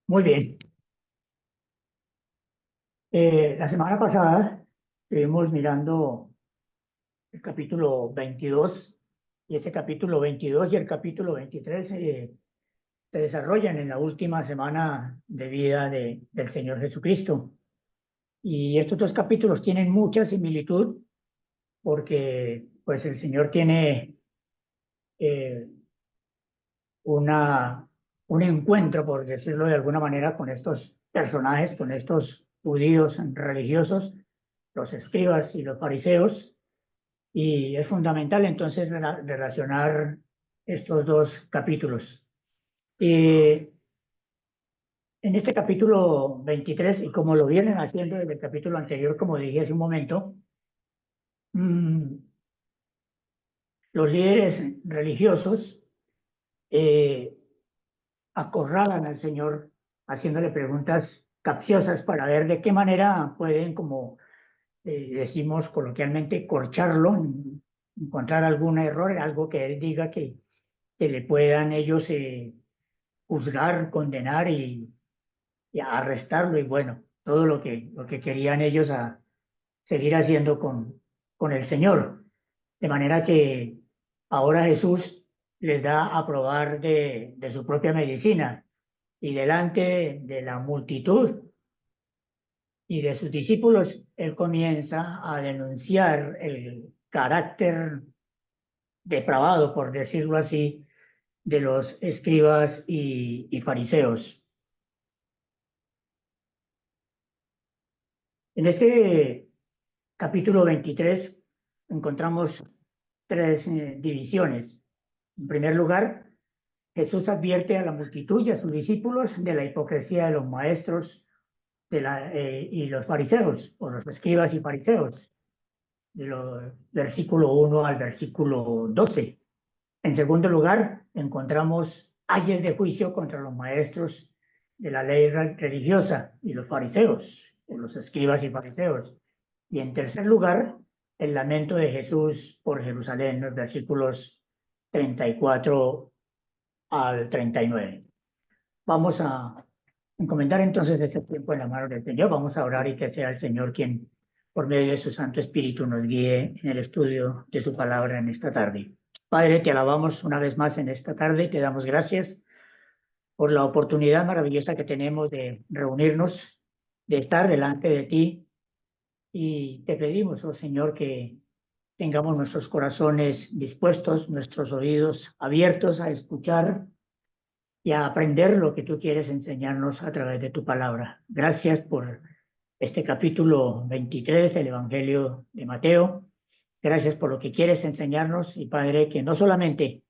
Muy bien. La semana pasada estuvimos mirando el capítulo 22 y ese capítulo 22 y el capítulo 23 se desarrollan en la última semana de vida del Señor Jesucristo. Y estos dos capítulos tienen mucha similitud porque pues el Señor tiene eh, una, un encuentro, por decirlo de alguna manera, con estos personajes, con estos judíos religiosos, los escribas y los fariseos, y es fundamental entonces relacionar estos dos capítulos. Y en este capítulo 23, y como lo vienen haciendo desde el capítulo anterior, como dije hace un momento, mm, los líderes religiosos eh, acorralan al Señor haciéndole preguntas capciosas para ver de qué manera pueden, como decimos coloquialmente, corcharlo, encontrar algún error, algo que él diga que le puedan ellos juzgar, condenar y arrestarlo y bueno, todo lo que querían ellos a seguir haciendo con el Señor. De manera que ahora Jesús les da a probar de su propia medicina y delante de la multitud y de sus discípulos, él comienza a denunciar el carácter depravado, por decirlo así, de los escribas y fariseos. En este capítulo 23 encontramos tres divisiones. En primer lugar, Jesús advierte a la multitud y a sus discípulos de la hipocresía de los maestros y los fariseos, o los escribas y fariseos, de los versículo 1 al versículo 12. En segundo lugar, encontramos ayes de juicio contra los maestros de la ley religiosa y los fariseos, o los escribas y fariseos. Y en tercer lugar, el lamento de Jesús por Jerusalén, los versículos 34 al 39. Vamos a encomendar entonces este tiempo en la mano del Señor. Vamos a orar y que sea el Señor quien, por medio de su Santo Espíritu, nos guíe en el estudio de su palabra en esta tarde. Padre, te alabamos una vez más en esta tarde y te damos gracias por la oportunidad maravillosa que tenemos de reunirnos, de estar delante de ti y te pedimos, oh Señor, que tengamos nuestros corazones dispuestos, nuestros oídos abiertos a escuchar y a aprender lo que tú quieres enseñarnos a través de tu palabra. Gracias por este capítulo 23 del Evangelio de Mateo. Gracias por lo que quieres enseñarnos y Padre, que no solamente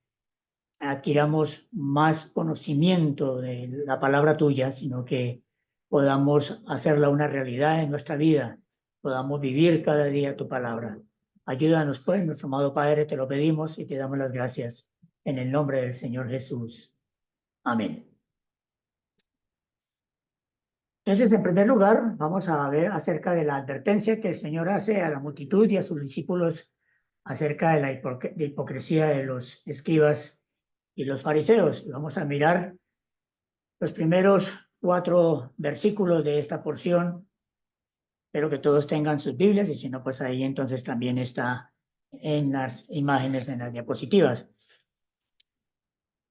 adquiramos más conocimiento de la palabra tuya, sino que podamos hacerla una realidad en nuestra vida, podamos vivir cada día tu palabra. Ayúdanos pues, nuestro amado Padre, te lo pedimos y te damos las gracias en el nombre del Señor Jesús. Amén. Entonces, en primer lugar, vamos a ver acerca de la advertencia que el Señor hace a la multitud y a sus discípulos acerca de la hipocresía de los escribas y los fariseos. Y vamos a mirar los primeros 4 versículos de esta porción. Espero que todos tengan sus Biblias y si no, pues ahí entonces también está en las imágenes, en las diapositivas.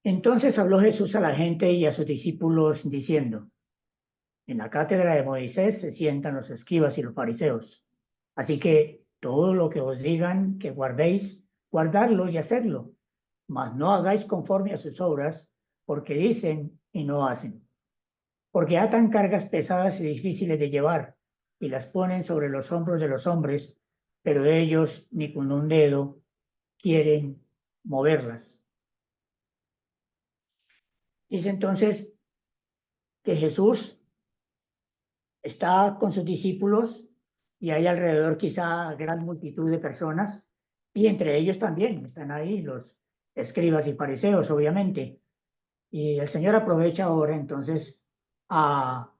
Entonces habló Jesús a la gente y a sus discípulos diciendo: en la cátedra de Moisés se sientan los escribas y los fariseos. Así que todo lo que os digan que guardéis, guardadlo y hacedlo, mas no hagáis conforme a sus obras, porque dicen y no hacen. Porque atan cargas pesadas y difíciles de llevar, y las ponen sobre los hombros de los hombres, pero ellos ni con un dedo quieren moverlas. Dice entonces que Jesús está con sus discípulos y hay alrededor quizá gran multitud de personas y entre ellos también están ahí los escribas y fariseos, obviamente. Y el Señor aprovecha ahora entonces a,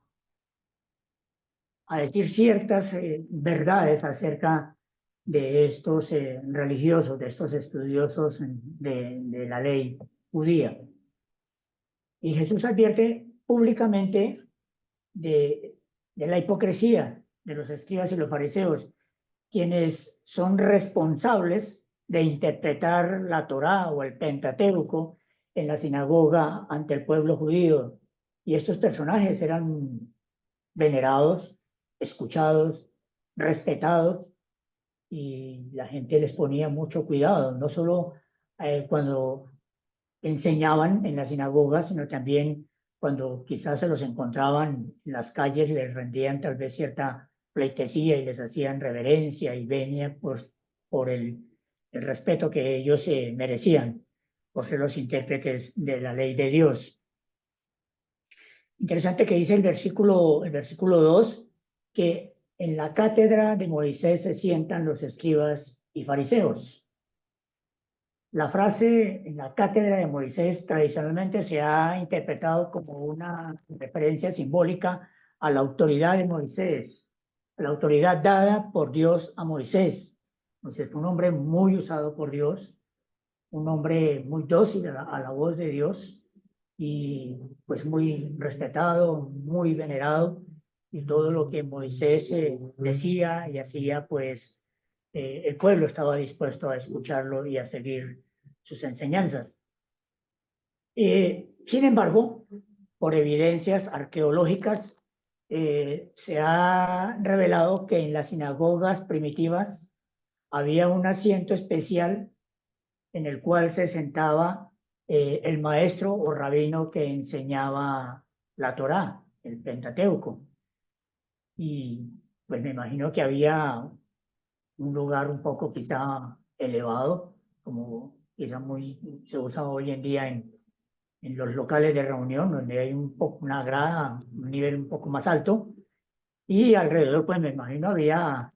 a decir ciertas verdades acerca de estos religiosos, de estos estudiosos de la ley judía. Y Jesús advierte públicamente de la hipocresía de los escribas y los fariseos, quienes son responsables de interpretar la Torá o el Pentateuco en la sinagoga ante el pueblo judío. Y estos personajes eran venerados, escuchados, respetados, y la gente les ponía mucho cuidado, no solo cuando enseñaban en las sinagogas, sino también cuando quizás se los encontraban en las calles, les rendían tal vez cierta pleitesía y les hacían reverencia y venia por el respeto que ellos merecían por ser los intérpretes de la ley de Dios. Interesante que dice el versículo 2, que en la cátedra de Moisés se sientan los escribas y fariseos. La frase en la cátedra de Moisés tradicionalmente se ha interpretado como una referencia simbólica a la autoridad de Moisés, a la autoridad dada por Dios a Moisés. Moisés fue un hombre muy usado por Dios, un hombre muy dócil a la voz de Dios y pues muy respetado, muy venerado, y todo lo que Moisés decía y hacía, pues el pueblo estaba dispuesto a escucharlo y a seguir sus enseñanzas. Sin embargo, por evidencias arqueológicas, se ha revelado que en las sinagogas primitivas había un asiento especial en el cual se sentaba el maestro o rabino que enseñaba la Torá, el Pentateuco. Y pues me imagino que había un lugar un poco quizá elevado, como quizá muy se usa hoy en día en los locales de reunión, donde hay un poco, una grada, un nivel un poco más alto, y alrededor, pues me imagino, había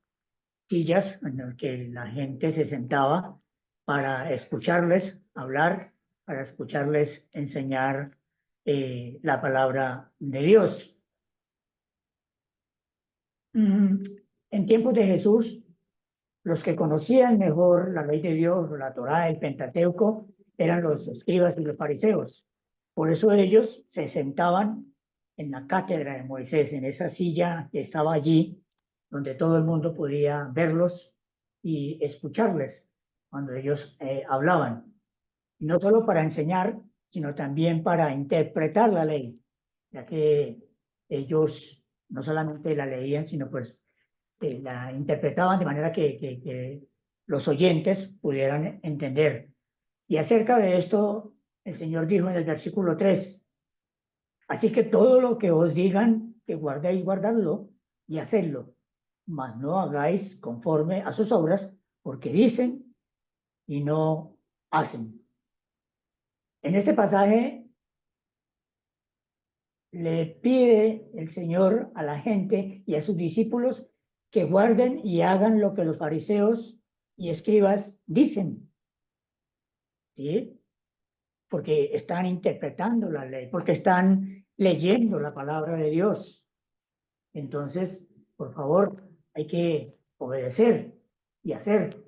sillas en las que la gente se sentaba para escucharles hablar, para escucharles enseñar la palabra de Dios. En tiempos de Jesús, los que conocían mejor la ley de Dios, la Torá, el Pentateuco, eran los escribas y los fariseos. Por eso ellos se sentaban en la cátedra de Moisés, en esa silla que estaba allí, donde todo el mundo podía verlos y escucharles cuando ellos hablaban. Y no solo para enseñar, sino también para interpretar la ley, ya que ellos no solamente la leían, sino pues la interpretaban de manera que los oyentes pudieran entender. Y acerca de esto, el Señor dijo en el versículo 3, así que todo lo que os digan que guardéis, guardadlo y hacedlo, mas no hagáis conforme a sus obras, porque dicen y no hacen. En este pasaje le pide el Señor a la gente y a sus discípulos que guarden y hagan lo que los fariseos y escribas dicen, ¿sí? Porque están interpretando la ley, porque están leyendo la palabra de Dios. Entonces, por favor, hay que obedecer y hacer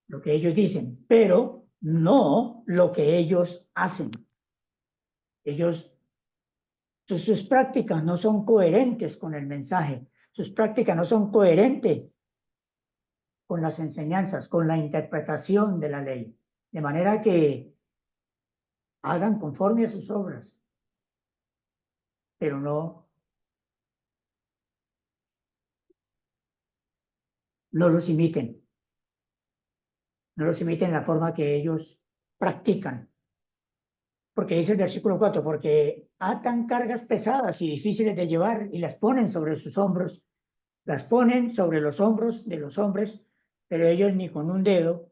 lo que ellos dicen, pero no lo que ellos hacen. Ellos sus prácticas no son coherentes con el mensaje, sus prácticas no son coherentes con las enseñanzas, con la interpretación de la ley, de manera que hagan conforme a sus obras, pero no los imiten, no los imiten en la forma que ellos practican. Porque dice el versículo 4, porque atan cargas pesadas y difíciles de llevar y las ponen sobre sus hombros, las ponen sobre los hombros de los hombres, pero ellos ni con un dedo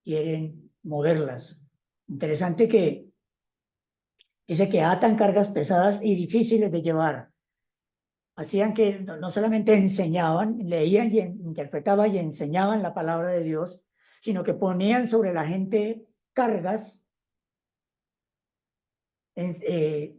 quieren moverlas. Interesante que dice que atan cargas pesadas y difíciles de llevar. Hacían que no solamente enseñaban, leían y interpretaban y enseñaban la palabra de Dios, sino que ponían sobre la gente cargas, eh,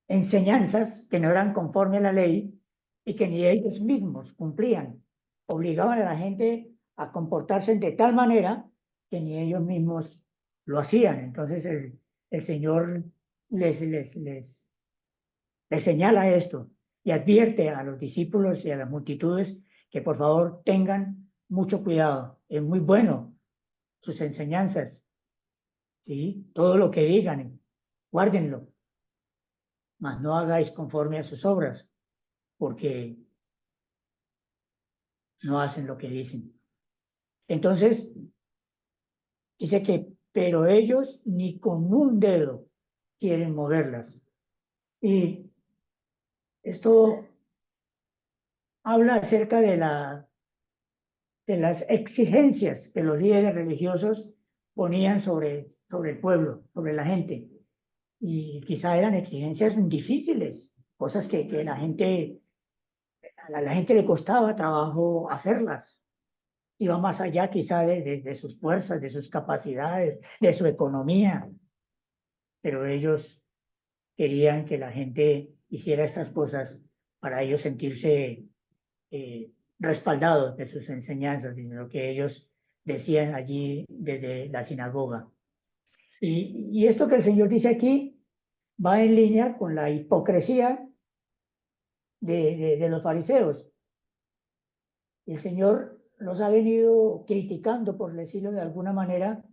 enseñanzas que no eran conforme a la ley y que ni ellos mismos cumplían. Obligaban a la gente a comportarse de tal manera que ni ellos mismos lo hacían. Entonces el Señor les les señala esto y advierte a los discípulos y a las multitudes que por favor tengan mucho cuidado. Es muy bueno sus enseñanzas, ¿sí? Todo lo que digan, guárdenlo, mas no hagáis conforme a sus obras, porque no hacen lo que dicen. Entonces, dice que, pero ellos ni con un dedo quieren moverlas. Y esto habla acerca de las exigencias que los líderes religiosos ponían sobre el pueblo, sobre la gente. Y quizá eran exigencias difíciles, cosas que a la gente le costaba trabajo hacerlas. Iba más allá quizá de sus fuerzas, de sus capacidades, de su economía, pero ellos querían que la gente hiciera estas cosas para ellos sentirse respaldados de sus enseñanzas y de lo que ellos decían allí desde la sinagoga. Y esto que el Señor dice aquí va en línea con la hipocresía de los fariseos. El Señor los ha venido criticando, por decirlo de alguna manera,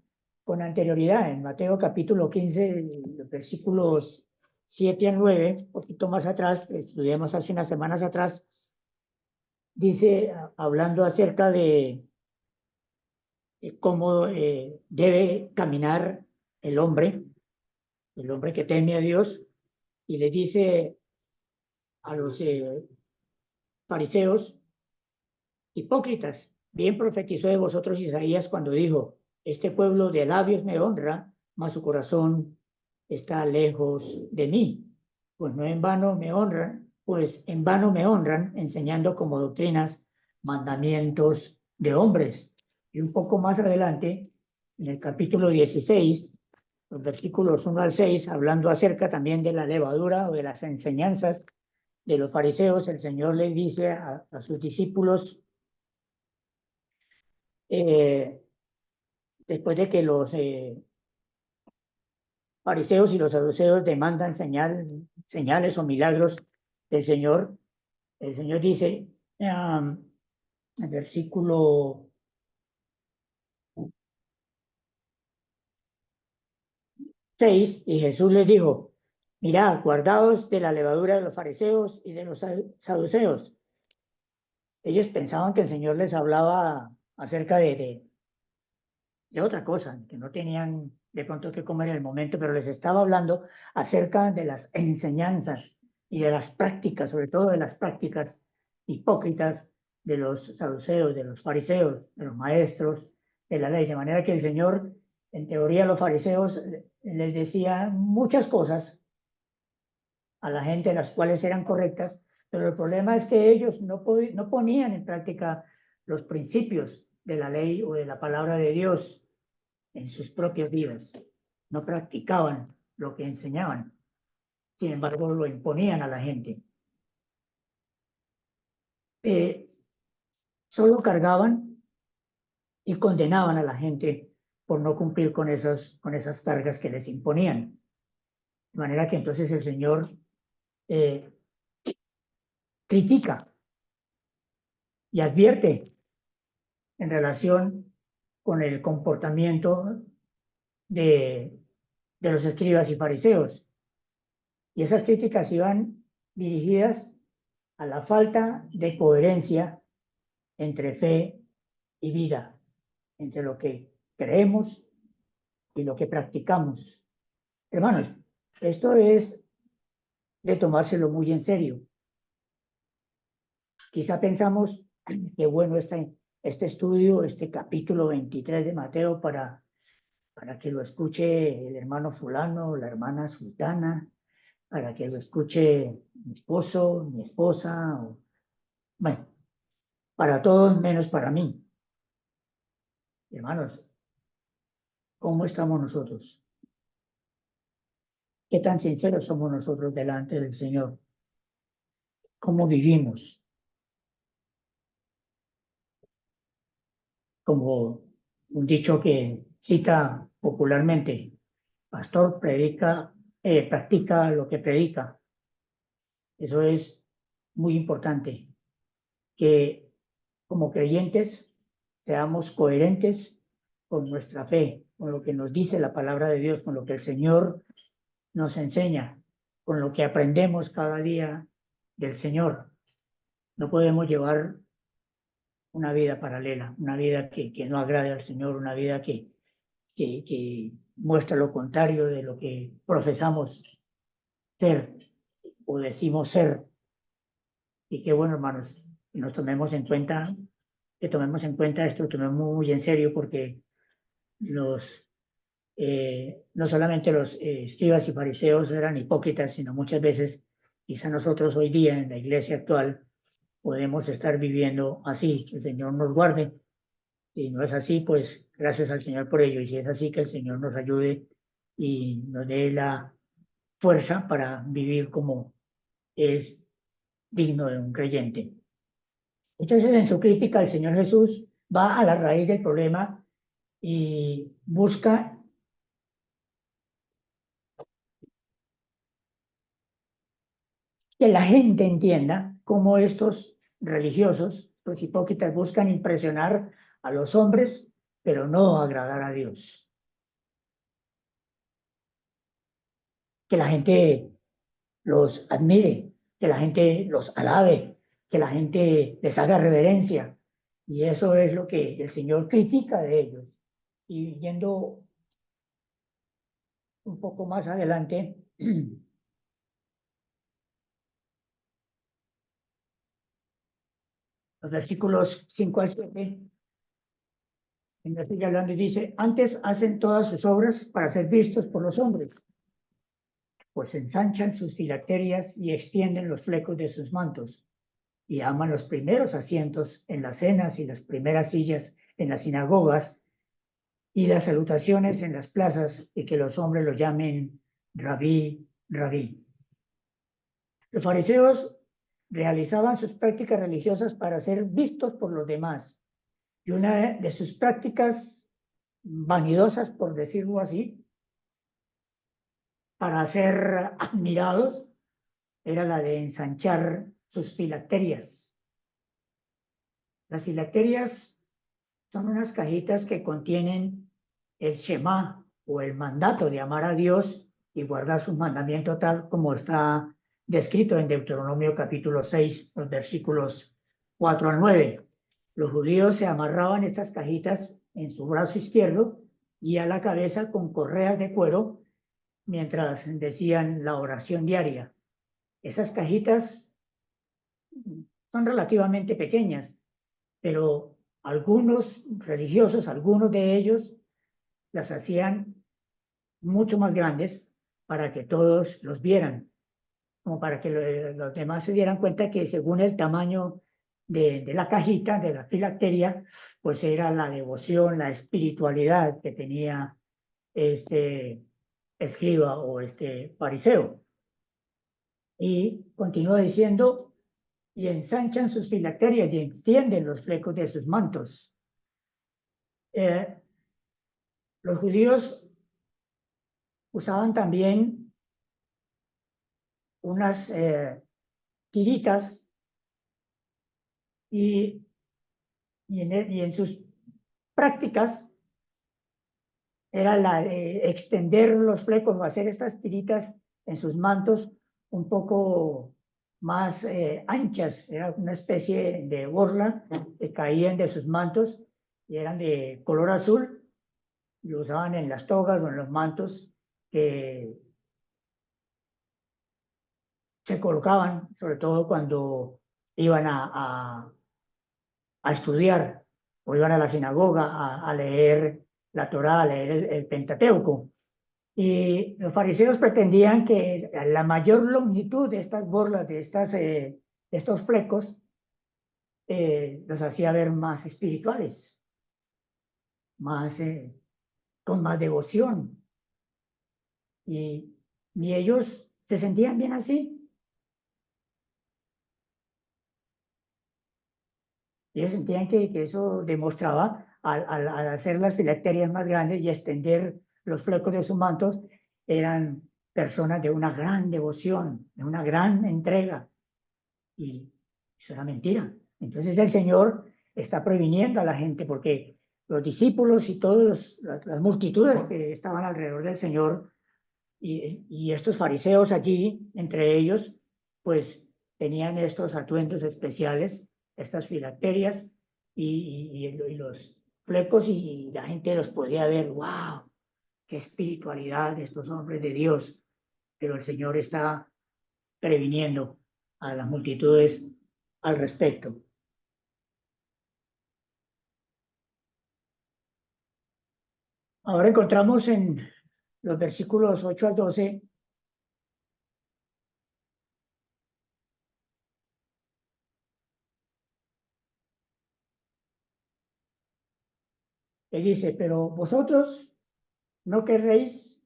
con anterioridad. En Mateo capítulo 15, los versículos 7 al 9, un poquito más atrás, estudiamos hace unas semanas atrás, dice, hablando acerca de cómo debe caminar el hombre que teme a Dios, y le dice a los fariseos, hipócritas, bien profetizó de vosotros Isaías cuando dijo, este pueblo de labios me honra, mas su corazón está lejos de mí. Pues no en vano me honran, pues en vano me honran enseñando como doctrinas mandamientos de hombres. Y un poco más adelante, en el capítulo 16, los versículos 1 al 6, hablando acerca también de la levadura o de las enseñanzas de los fariseos, el Señor les dice a sus discípulos, eh, después de que los fariseos y los saduceos demandan señales o milagros del Señor, el Señor dice, en el versículo 6, y Jesús les dijo, mirad, guardaos de la levadura de los fariseos y de los saduceos. Ellos pensaban que el Señor les hablaba acerca de otra cosa, que no tenían de pronto que comer en el momento, pero les estaba hablando acerca de las enseñanzas y de las prácticas, sobre todo de las prácticas hipócritas de los saduceos, de los fariseos, de los maestros de la ley. De manera que el Señor, en teoría, a los fariseos les decía muchas cosas a la gente, las cuales eran correctas, pero el problema es que ellos no ponían en práctica los principios de la ley o de la palabra de Dios en sus propias vidas. No practicaban lo que enseñaban, sin embargo lo imponían a la gente. Eh, Solo cargaban y condenaban a la gente por no cumplir con esas cargas que les imponían. De manera que entonces el Señor eh, critica y advierte en relación con el comportamiento de, de los escribas y fariseos. Y esas críticas iban dirigidas a la falta de coherencia entre fe y vida, entre lo que creemos y lo que practicamos. Hermanos, esto es de tomárselo muy en serio. Quizá pensamos que bueno este estudio, este capítulo 23 de Mateo para que lo escuche el hermano fulano, la hermana sultana, para que lo escuche mi esposo, mi esposa, o, bueno, para todos menos para mí. Hermanos, ¿cómo estamos nosotros? ¿Qué tan sinceros somos nosotros delante del Señor? ¿Cómo vivimos? Como un dicho que cita popularmente, pastor predica, practica lo que predica. Eso es muy importante, que como creyentes seamos coherentes con nuestra fe, con lo que nos dice la palabra de Dios, con lo que el Señor nos enseña, con lo que aprendemos cada día del Señor. No podemos llevar una vida paralela, una vida que no agrade al Señor, una vida que muestra lo contrario de lo que profesamos ser o decimos ser. Y qué bueno, hermanos, que nos tomemos en cuenta, que tomemos en cuenta esto, lo tomemos muy en serio, porque los, no solamente los escribas y fariseos eran hipócritas, sino muchas veces, quizá nosotros hoy día en la iglesia actual, podemos estar viviendo así. Que el Señor nos guarde. Si no es así, pues gracias al Señor por ello. Y si es así, que el Señor nos ayude y nos dé la fuerza para vivir como es digno de un creyente. Entonces, en su crítica, el Señor Jesús va a la raíz del problema y busca que la gente entienda cómo estos religiosos, los hipócritas, buscan impresionar a los hombres, pero no agradar a Dios. Que la gente los admire, que la gente los alabe, que la gente les haga reverencia. Y eso es lo que el Señor critica de ellos. Y yendo un poco más adelante, los versículos 5 al 7, sigue hablando y dice: antes hacen todas sus obras para ser vistos por los hombres, pues ensanchan sus filacterias y extienden los flecos de sus mantos, y aman los primeros asientos en las cenas y las primeras sillas en las sinagogas y las salutaciones en las plazas, y que los hombres lo llamen rabí, rabí. Los fariseos realizaban sus prácticas religiosas para ser vistos por los demás, y una de sus prácticas vanidosas, por decirlo así, para ser admirados, era la de ensanchar sus filacterias. Las filacterias son unas cajitas que contienen el Shema, o el mandato de amar a Dios y guardar sus mandamientos, tal como está descrito en Deuteronomio capítulo 6, los versículos 4 al 9. Los judíos se amarraban estas cajitas en su brazo izquierdo y a la cabeza con correas de cuero mientras decían la oración diaria. Esas cajitas son relativamente pequeñas, pero algunos religiosos, algunos de ellos, las hacían mucho más grandes para que todos los vieran, como para que los demás se dieran cuenta que según el tamaño de la cajita, de la filacteria, pues era la devoción, la espiritualidad que tenía este escriba o este fariseo. Y continúa diciendo: y ensanchan sus filacterias y extienden los flecos de sus mantos. Los judíos usaban también unas tiritas y, y en sus prácticas era la de extender los flecos o hacer estas tiritas en sus mantos un poco más anchas. Era una especie de borla que caían de sus mantos y eran de color azul, y lo usaban en las togas o en los mantos que se colocaban, sobre todo cuando iban a estudiar o iban a la sinagoga a leer la Torá, a leer el Pentateuco. Y los fariseos pretendían que la mayor longitud de estas borlas, de estos flecos, los hacía ver más espirituales, más, con más devoción. Y, y ellos se sentían bien así. Ellos sentían que eso demostraba, al hacer las filacterias más grandes y extender los flecos de sus mantos, eran personas de una gran devoción, de una gran entrega, Y eso era mentira. Entonces el Señor está previniendo a la gente porque los discípulos y todas las multitudes que estaban alrededor del Señor y estos fariseos allí, entre ellos, pues tenían estos atuendos especiales, estas filacterias y los flecos y la gente los podía ver, wow, qué espiritualidad de estos hombres de Dios, pero el Señor está previniendo a las multitudes al respecto. Ahora encontramos en los versículos 8 al 12, que dice, pero vosotros no querréis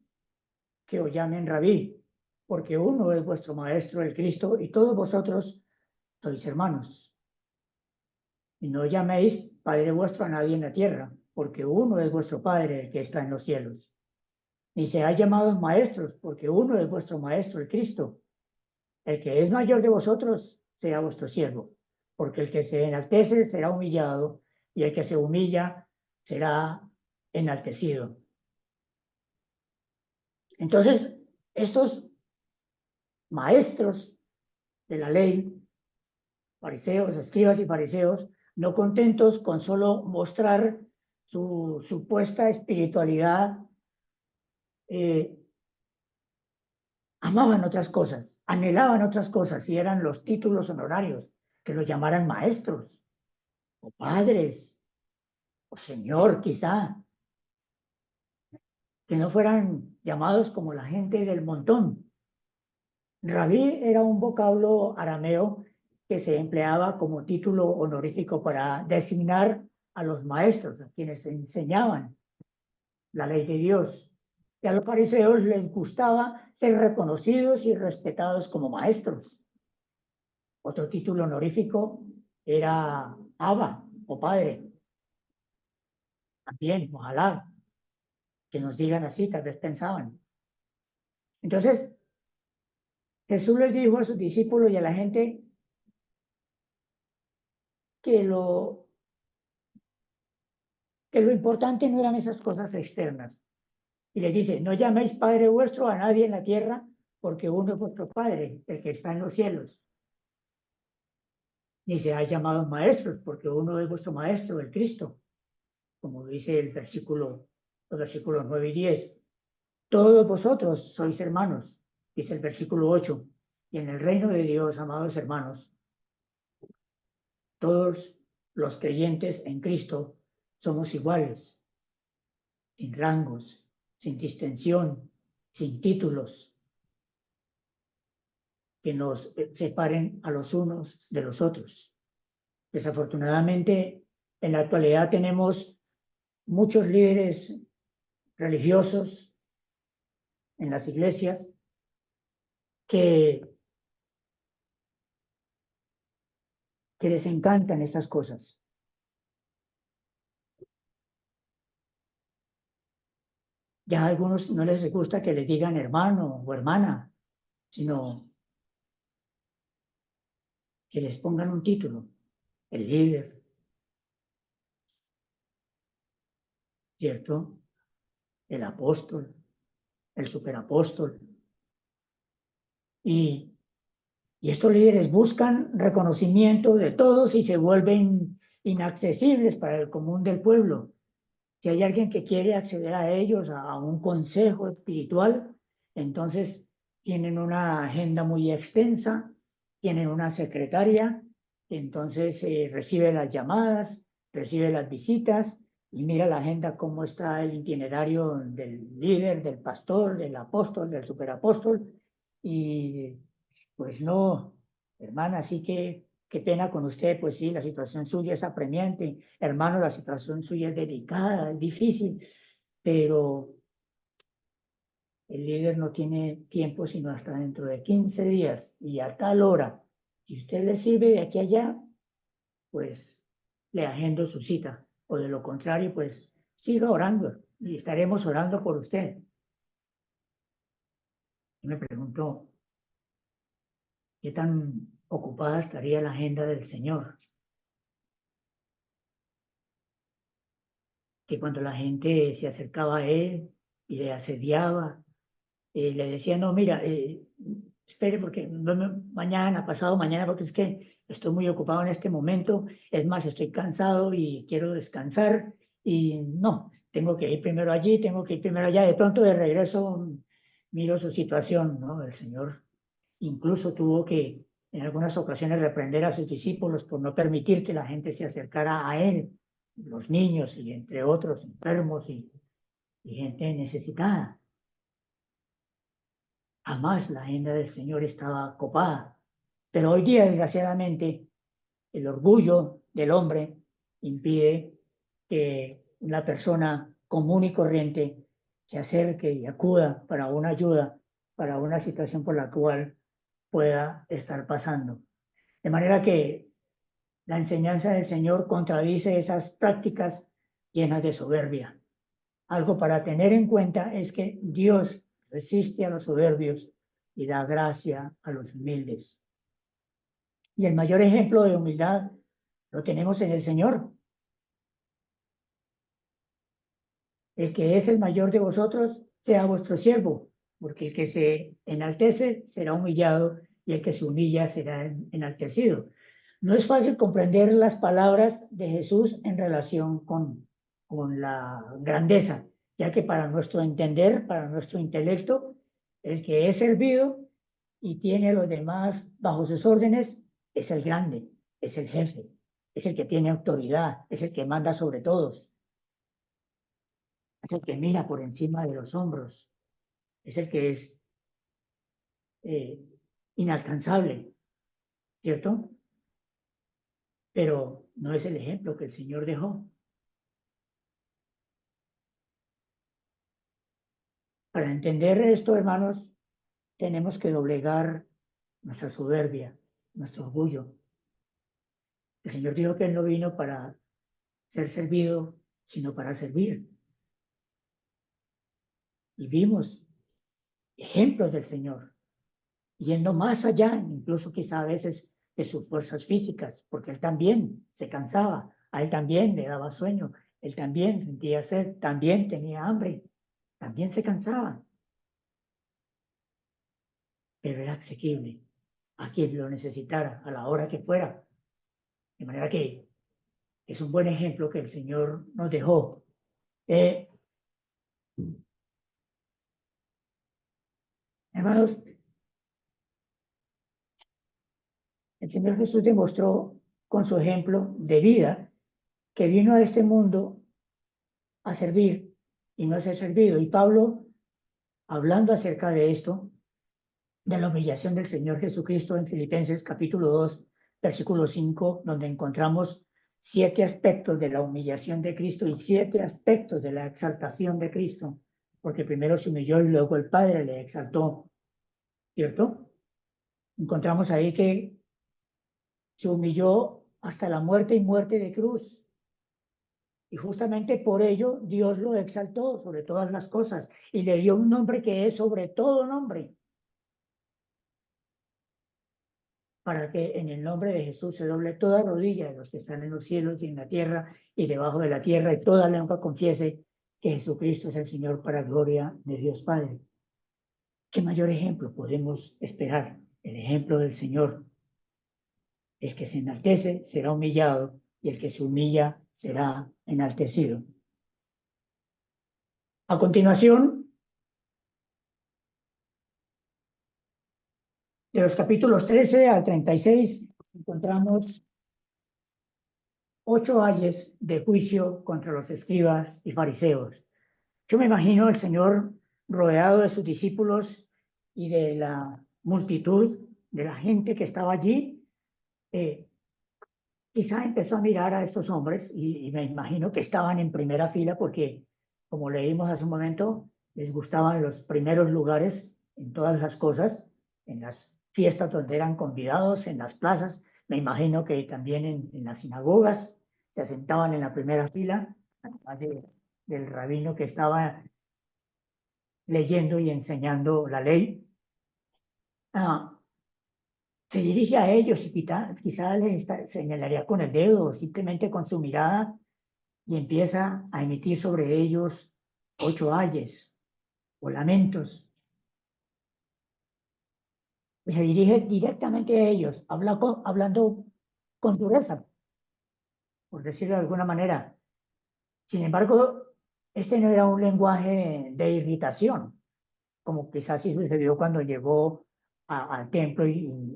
que os llamen rabí, porque uno es vuestro maestro, el Cristo, y todos vosotros sois hermanos. Y no llaméis Padre vuestro a nadie en la tierra, porque uno es vuestro Padre, el que está en los cielos. Ni seáis llamados maestros, porque uno es vuestro Maestro, el Cristo. El que es mayor de vosotros sea vuestro siervo, porque el que se enaltece será humillado, y el que se humilla será enaltecido. Entonces, estos maestros de la ley, fariseos, escribas y fariseos, no contentos con solo mostrar su supuesta espiritualidad, eh, amaban otras cosas, anhelaban otras cosas, y eran los títulos honorarios, que los llamaran maestros, o padres, o señor quizá, que no fueran llamados como la gente del montón. Rabí era un vocablo arameo que se empleaba como título honorífico para designar a los maestros, a quienes enseñaban la ley de Dios. Y a los fariseos les gustaba ser reconocidos y respetados como maestros. Otro título honorífico era Abba o Padre. También, ojalá que nos digan así, tal vez pensaban. Entonces, Jesús les dijo a sus discípulos y a la gente que lo importante no eran esas cosas externas. Y les dice, no llaméis Padre vuestro a nadie en la tierra, porque uno es vuestro Padre, el que está en los cielos. Ni seáis llamados maestros, porque uno es vuestro Maestro, el Cristo, como dice los versículos 9 y 10. Todos vosotros sois hermanos, dice el versículo 8. Y en el reino de Dios, amados hermanos, todos los creyentes en Cristo somos iguales, sin rangos, sin distinción, sin títulos que nos separen a los unos de los otros. Desafortunadamente, en la actualidad tenemos muchos líderes religiosos en las iglesias que, que les encantan estas cosas. Ya a algunos no les gusta que les digan hermano o hermana, sino que les pongan un título, el líder, ¿cierto? El apóstol, el superapóstol. Y, y estos líderes buscan reconocimiento de todos y se vuelven inaccesibles para el común del pueblo. Si hay alguien que quiere acceder a ellos, a un consejo espiritual, entonces tienen una agenda muy extensa, tienen una secretaria, entonces recibe las llamadas, recibe las visitas y mira la agenda cómo está el itinerario del líder, del pastor, del apóstol, del superapóstol. Y pues no, hermana, así que qué pena con usted, pues sí, la situación suya es apremiante. Hermano, la situación suya es delicada, es difícil, pero el líder no tiene tiempo sino hasta dentro de 15 días y a tal hora. Si usted le sirve de aquí a allá, pues le agendo su cita. O de lo contrario, pues siga orando y estaremos orando por usted. Y me preguntó, ¿qué tan ocupada estaría la agenda del Señor. Que cuando la gente se acercaba a Él y le asediaba, le decía, no, mira, espere porque mañana, pasado mañana, porque es que estoy muy ocupado en este momento, es más, estoy cansado y quiero descansar y no, tengo que ir primero allí, tengo que ir primero allá, de pronto de regreso miro su situación, ¿no? El Señor incluso tuvo que en algunas ocasiones reprender a sus discípulos por no permitir que la gente se acercara a Él, los niños y entre otros enfermos y gente necesitada. Jamás la agenda del Señor estaba copada. Pero hoy día, desgraciadamente, el orgullo del hombre impide que una persona común y corriente se acerque y acuda para una ayuda, para una situación por la cual pueda estar pasando. De manera que la enseñanza del Señor contradice esas prácticas llenas de soberbia. Algo para tener en cuenta es que Dios resiste a los soberbios y da gracia a los humildes. Y el mayor ejemplo de humildad lo tenemos en el Señor. El que es el mayor de vosotros sea vuestro siervo, porque el que se enaltece será humillado y el que se humilla será enaltecido. No es fácil comprender las palabras de Jesús en relación con la grandeza, ya que para nuestro entender, para nuestro intelecto, el que es servido y tiene a los demás bajo sus órdenes es el grande, es el jefe, es el que tiene autoridad, es el que manda sobre todos, es el que mira por encima de los hombros, es el que es eh, inalcanzable, ¿cierto? Pero no es el ejemplo que el Señor dejó. Para entender esto, hermanos, tenemos que doblegar nuestra soberbia, nuestro orgullo. El Señor dijo que Él no vino para ser servido, sino para servir. Y vimos ejemplos del Señor, yendo más allá, incluso quizá a veces de sus fuerzas físicas, porque Él también se cansaba, a Él también le daba sueño, Él también sentía sed, también tenía hambre, también se cansaba, pero era asequible a quien lo necesitara, a la hora que fuera. De manera que es un buen ejemplo que el Señor nos dejó. Eh, Hermanos, el Señor Jesús demostró con su ejemplo de vida que vino a este mundo a servir y no a ser servido. Y Pablo, hablando acerca de esto, de la humillación del Señor Jesucristo en Filipenses capítulo 2, versículo 5, donde encontramos 7 aspectos de la humillación de Cristo y 7 aspectos de la exaltación de Cristo, porque primero se humilló y luego el Padre le exaltó, ¿cierto? Encontramos ahí que se humilló hasta la muerte y muerte de cruz. Y justamente por ello Dios lo exaltó sobre todas las cosas y le dio un nombre que es sobre todo nombre, para que en el nombre de Jesús se doble toda rodilla de los que están en los cielos y en la tierra y debajo de la tierra y toda lengua confiese que Jesucristo es el Señor para gloria de Dios Padre. ¿Qué mayor ejemplo podemos esperar? El ejemplo del Señor. El que se enaltece será humillado y el que se humilla será enaltecido. A continuación, de los capítulos 13 al 36, encontramos 8 ayes de juicio contra los escribas y fariseos. Yo me imagino al Señor rodeado de sus discípulos y de la multitud, de la gente que estaba allí. Quizá empezó a mirar a estos hombres y me imagino que estaban en primera fila porque, como leímos hace un momento, les gustaban los primeros lugares en todas las cosas, en las fiestas donde eran convidados, en las plazas. Me imagino que también en las sinagogas se asentaban en la primera fila, además del rabino que estaba leyendo y enseñando la ley. Ah, Se dirige a ellos y quizá les señalaría con el dedo o simplemente con su mirada y empieza a emitir sobre ellos 8 ayes o lamentos. Y se dirige directamente a ellos, hablando con dureza, por decirlo de alguna manera. Sin embargo, este no era un lenguaje de irritación, como quizás sí sucedió cuando llegó al templo y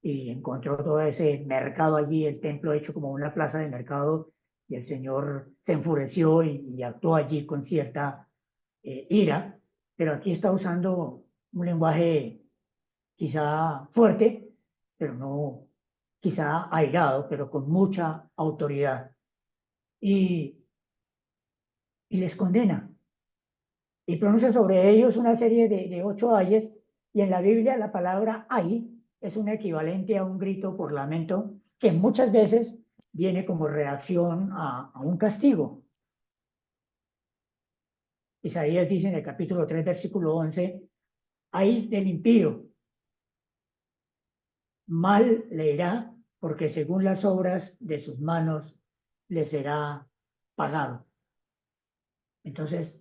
encontró todo ese mercado allí, el templo hecho como una plaza de mercado, y el Señor se enfureció y actuó allí con cierta ira, pero aquí está usando un lenguaje quizá fuerte, pero no quizá airado, pero con mucha autoridad, y, y les condena y pronuncia sobre ellos una serie de 8 ayes, y en la Biblia la palabra ay es un equivalente a un grito por lamento que muchas veces viene como reacción a un castigo. Isaías dice en el capítulo 3, versículo 11, ay del impío, mal le irá, porque según las obras de sus manos le será pagado. Entonces,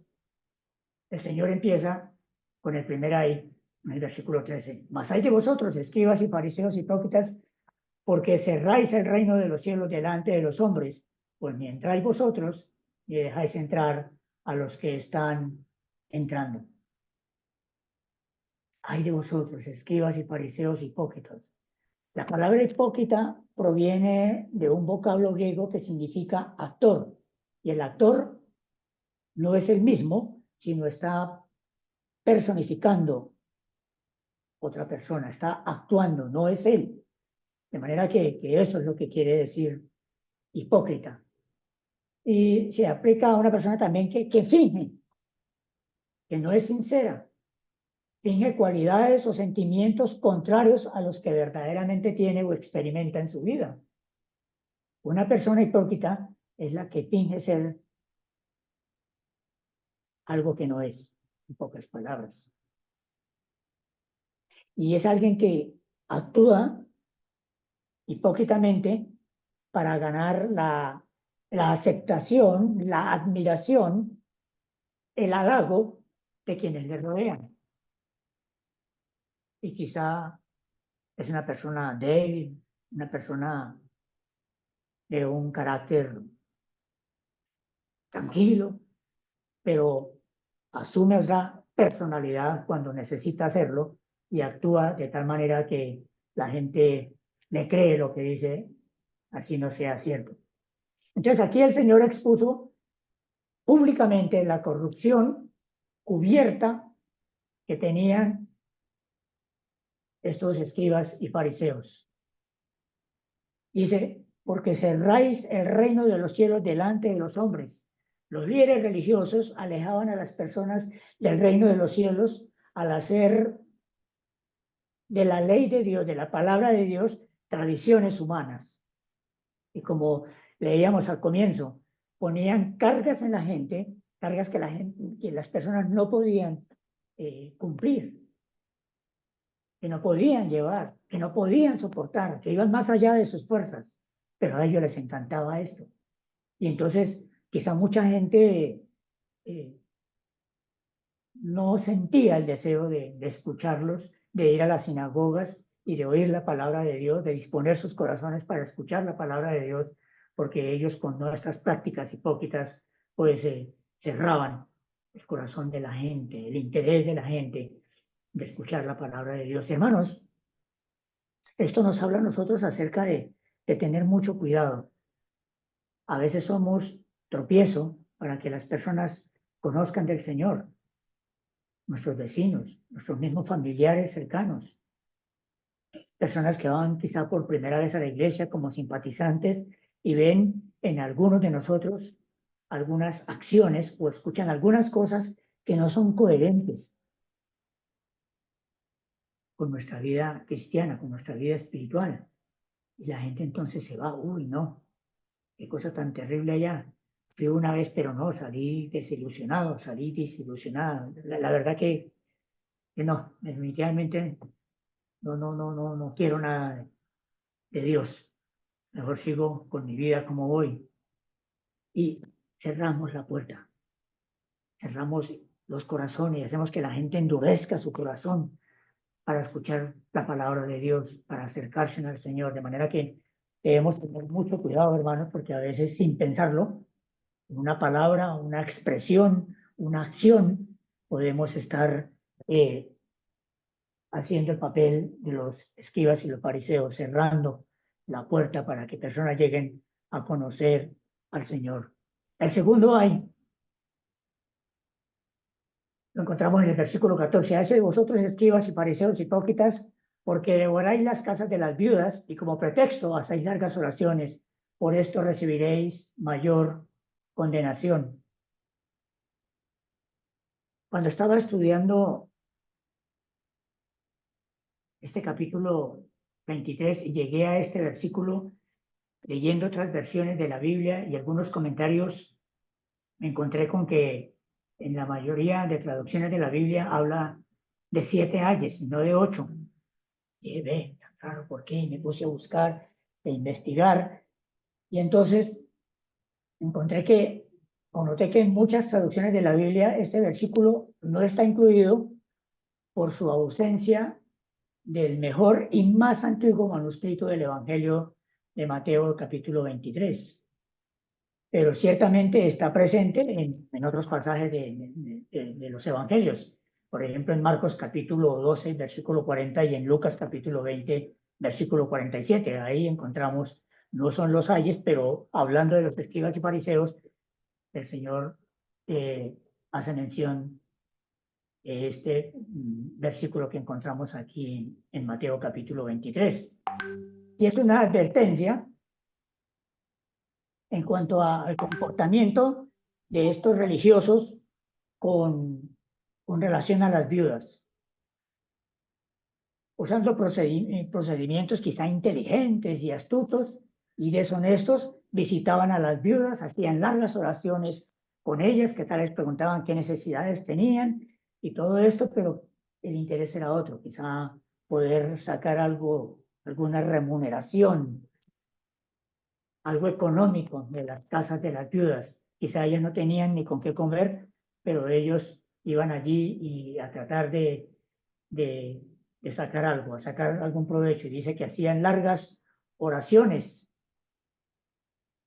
el Señor empieza con el primer ay, en el versículo 13. Mas hay de vosotros, escribas y fariseos hipócritas, porque cerráis el reino de los cielos delante de los hombres, pues ni entráis vosotros, ni dejáis entrar a los que están entrando. Hay de vosotros, escribas y fariseos hipócritas. La palabra hipócrita proviene de un vocablo griego que significa actor, y el actor no es el mismo, sino está personificando otra persona, está actuando, no es él. De manera que eso es lo que quiere decir hipócrita. Y se aplica a una persona también que finge, que no es sincera, finge cualidades o sentimientos contrarios a los que verdaderamente tiene o experimenta en su vida. Una persona hipócrita es la que finge ser algo que no es, en pocas palabras. Y es alguien que actúa hipócritamente para ganar la aceptación, la admiración, el halago de quienes le rodean. Y quizá es una persona débil, una persona de un carácter tranquilo, pero asume la personalidad cuando necesita hacerlo y actúa de tal manera que la gente le cree lo que dice, así no sea cierto. Entonces aquí el Señor expuso públicamente la corrupción cubierta que tenían estos escribas y fariseos. Dice, porque cerráis el reino de los cielos delante de los hombres. Los líderes religiosos alejaban a las personas del reino de los cielos al hacer de la ley de Dios, de la palabra de Dios, tradiciones humanas. Y como leíamos al comienzo, ponían cargas en la gente, cargas que las personas no podían cumplir, que no podían llevar, que no podían soportar, que iban más allá de sus fuerzas. Pero a ellos les encantaba esto. Y entonces quizá mucha gente eh, no sentía el deseo de escucharlos, de ir a las sinagogas y de oír la palabra de Dios, de disponer sus corazones para escuchar la palabra de Dios, porque ellos con nuestras prácticas hipócritas pues cerraban el corazón de la gente, el interés de la gente de escuchar la palabra de Dios. Hermanos, esto nos habla a nosotros acerca de tener mucho cuidado. A veces somos tropiezo para que las personas conozcan del Señor, nuestros vecinos, nuestros mismos familiares cercanos, personas que van quizá por primera vez a la iglesia como simpatizantes y ven en algunos de nosotros algunas acciones o escuchan algunas cosas que no son coherentes con nuestra vida cristiana, con nuestra vida espiritual. Y la gente entonces se va, uy, no, qué cosa tan terrible allá. Fui una vez, pero no, salí desilusionado, salí desilusionada. La verdad que no, definitivamente no quiero nada de Dios, mejor sigo con mi vida como voy. Y cerramos la puerta, cerramos los corazones y hacemos que la gente endurezca su corazón para escuchar la palabra de Dios, para acercarse al Señor, de manera que debemos tener mucho cuidado, hermanos, porque a veces sin pensarlo, una palabra, una expresión, una acción, podemos estar eh, haciendo el papel de los escribas y los fariseos, cerrando la puerta para que personas lleguen a conocer al Señor. El segundo hay, lo encontramos en el versículo 14, a ese de vosotros escribas y fariseos hipócritas, porque devoráis las casas de las viudas y como pretexto hacéis largas oraciones, por esto recibiréis mayor condenación. Cuando estaba estudiando este capítulo 23 y llegué a este versículo, leyendo otras versiones de la Biblia y algunos comentarios, me encontré con que en la mayoría de traducciones de la Biblia habla de 7 ayes, no de 8. Y ve, claro, ¿por qué? Y me puse a buscar e investigar. Y entonces encontré que, o noté que en muchas traducciones de la Biblia este versículo no está incluido por su ausencia del mejor y más antiguo manuscrito del Evangelio de Mateo, capítulo 23. Pero ciertamente está presente en otros pasajes de los Evangelios. Por ejemplo, en Marcos capítulo 12, versículo 40 y en Lucas capítulo 20, versículo 47. Ahí encontramos, no son los ayes, pero hablando de los escribas y fariseos, el Señor hace mención de este versículo que encontramos aquí en Mateo capítulo 23. Y es una advertencia en cuanto al comportamiento de estos religiosos con relación a las viudas, usando procedimientos quizá inteligentes y astutos y deshonestos, visitaban a las viudas, hacían largas oraciones con ellas, que tal les preguntaban qué necesidades tenían y todo esto, pero el interés era otro, quizá poder sacar algo, alguna remuneración, algo económico de las casas de las viudas. Quizá ellas no tenían ni con qué comer, pero ellos iban allí y a tratar de, de sacar algo, a sacar algún provecho. Y dice que hacían largas oraciones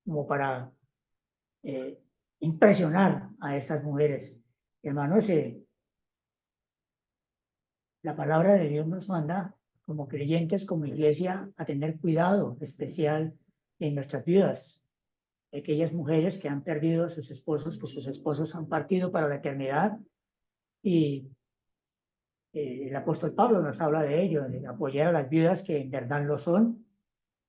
como para eh, impresionar a estas mujeres. Hermanos, la palabra de Dios nos manda como creyentes, como iglesia, a tener cuidado especial en nuestras viudas. Aquellas mujeres que han perdido a sus esposos, pues sus esposos han partido para la eternidad y el apóstol Pablo nos habla de ello, de apoyar a las viudas que en verdad lo son,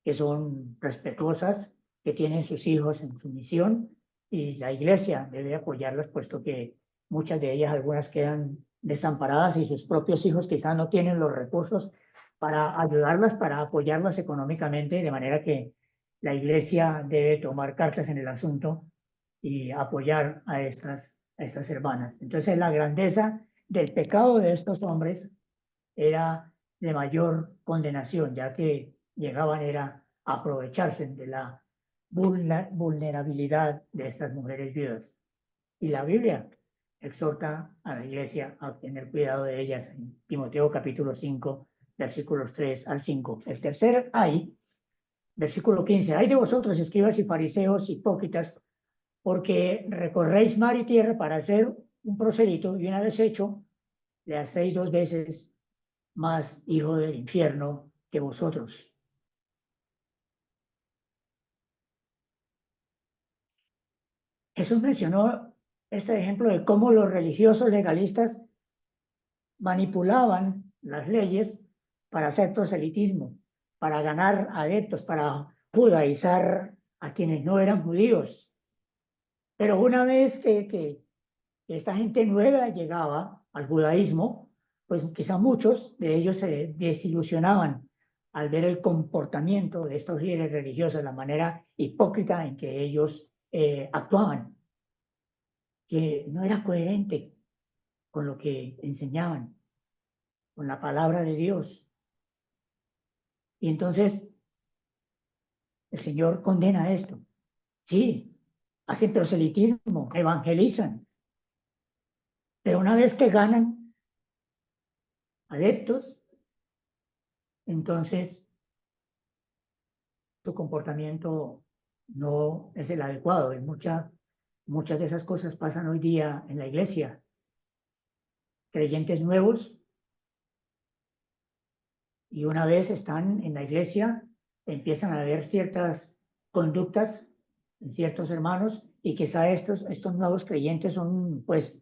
que son respetuosas, que tienen sus hijos en su misión y la iglesia debe apoyarlas puesto que muchas de ellas, algunas quedan desamparadas y sus propios hijos quizás no tienen los recursos para ayudarlas, para apoyarlas económicamente, de manera que la iglesia debe tomar cartas en el asunto y apoyar a estas hermanas. Entonces la grandeza del pecado de estos hombres era de mayor condenación, ya que llegaban era a aprovecharse de la vulnerabilidad de estas mujeres viudas. Y la Biblia exhorta a la iglesia a tener cuidado de ellas en Timoteo capítulo 5, versículos 3 al 5. El tercer ay, versículo 15, ay de vosotros, escribas y fariseos hipócritas, porque recorréis mar y tierra para hacer un proselito y una vez hecho, le hacéis 2 veces más hijo del infierno que vosotros. Jesús mencionó este ejemplo de cómo los religiosos legalistas manipulaban las leyes para hacer proselitismo, para ganar adeptos, para judaizar a quienes no eran judíos. Pero una vez que esta gente nueva llegaba al judaísmo, pues quizá muchos de ellos se desilusionaban al ver el comportamiento de estos líderes religiosos, la manera hipócrita en que ellos actuaban, que no era coherente con lo que enseñaban, con la palabra de Dios. Y entonces el Señor condena esto. Sí, hacen proselitismo, evangelizan, pero una vez que ganan adeptos, entonces su comportamiento no es el adecuado. Y muchas de esas cosas pasan hoy día en la iglesia. Creyentes nuevos, y una vez están en la iglesia, empiezan a ver ciertas conductas en ciertos hermanos, y quizá estos nuevos creyentes son pues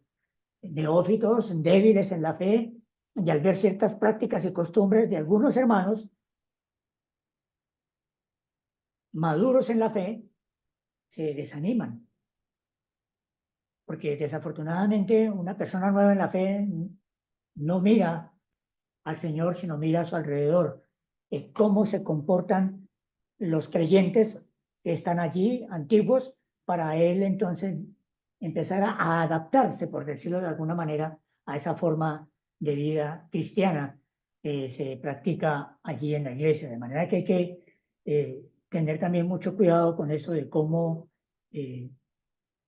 neófitos, débiles en la fe, y al ver ciertas prácticas y costumbres de algunos hermanos maduros en la fe, se desaniman, porque desafortunadamente una persona nueva en la fe no mira al Señor, sino mira a su alrededor, cómo se comportan los creyentes que están allí, antiguos, para él entonces empezar a adaptarse, por decirlo de alguna manera, a esa forma de vida cristiana que se practica allí en la iglesia. De manera que hay que tener también mucho cuidado con eso de cómo eh,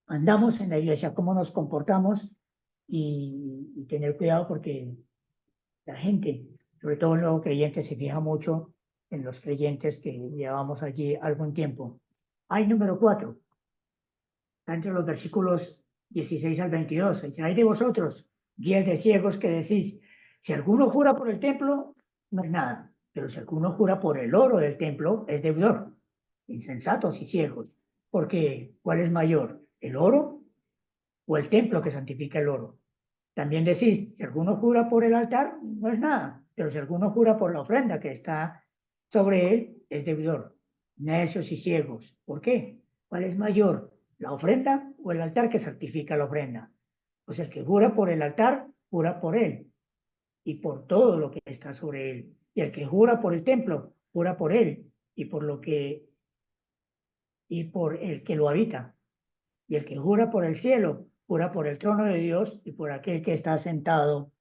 andamos en la iglesia, cómo nos comportamos, y tener cuidado porque la gente, sobre todo el nuevo creyente, se fija mucho en los creyentes que llevamos allí algún tiempo. Hay número 4, está entre los versículos 16 al 22. Dice: hay de vosotros, guías de ciegos, que decís, si alguno jura por el templo, no es nada, pero si alguno jura por el oro del templo, es deudor. Insensatos y ciegos, porque ¿cuál es mayor, el oro o el templo que santifica el oro? También decís, si alguno jura por el altar, no es nada, pero si alguno jura por la ofrenda que está sobre él, es deudor. Necios y ciegos. ¿Por qué? ¿Cuál es mayor, la ofrenda o el altar que santifica la ofrenda? Pues el que jura por el altar, jura por él y por todo lo que está sobre él. Y el que jura por el templo, jura por él y por el que lo habita. Y el que jura por el cielo, jura por el trono de Dios y por aquel que está sentado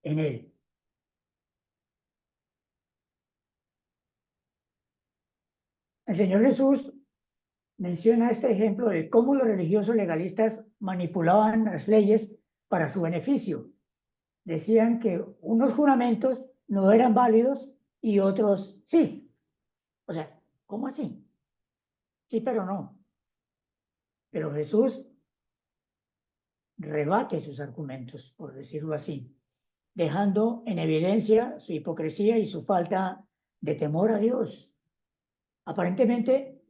en él. El Señor Jesús menciona este ejemplo de cómo los religiosos legalistas manipulaban las leyes para su beneficio. Decían que unos juramentos no eran válidos y otros sí. O sea, ¿cómo así? Sí, pero no. Pero Jesús rebate sus argumentos, por decirlo así, dejando en evidencia su hipocresía y su falta de temor a Dios. Aparentemente,